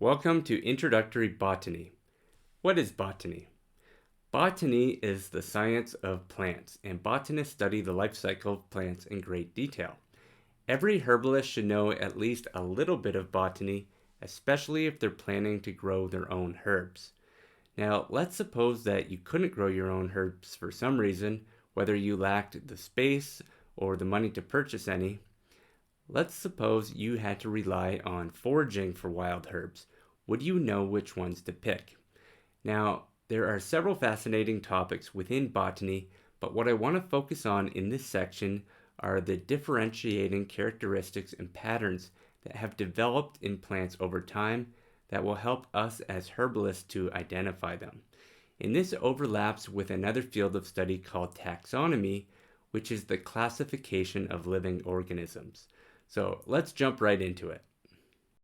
Welcome to Introductory Botany. What is botany? Botany is the science of plants, and botanists study the life cycle of plants in great detail. Every herbalist should know at least a little bit of botany, especially if they're planning to grow their own herbs. Now, let's suppose that you couldn't grow your own herbs for some reason, whether you lacked the space or the money to purchase any. Let's suppose you had to rely on foraging for wild herbs. Would you know which ones to pick? Now, there are several fascinating topics within botany, but what I want to focus on in this section are the differentiating characteristics and patterns that have developed in plants over time that will help us as herbalists to identify them. And this overlaps with another field of study called taxonomy, which is the classification of living organisms. So let's jump right into it.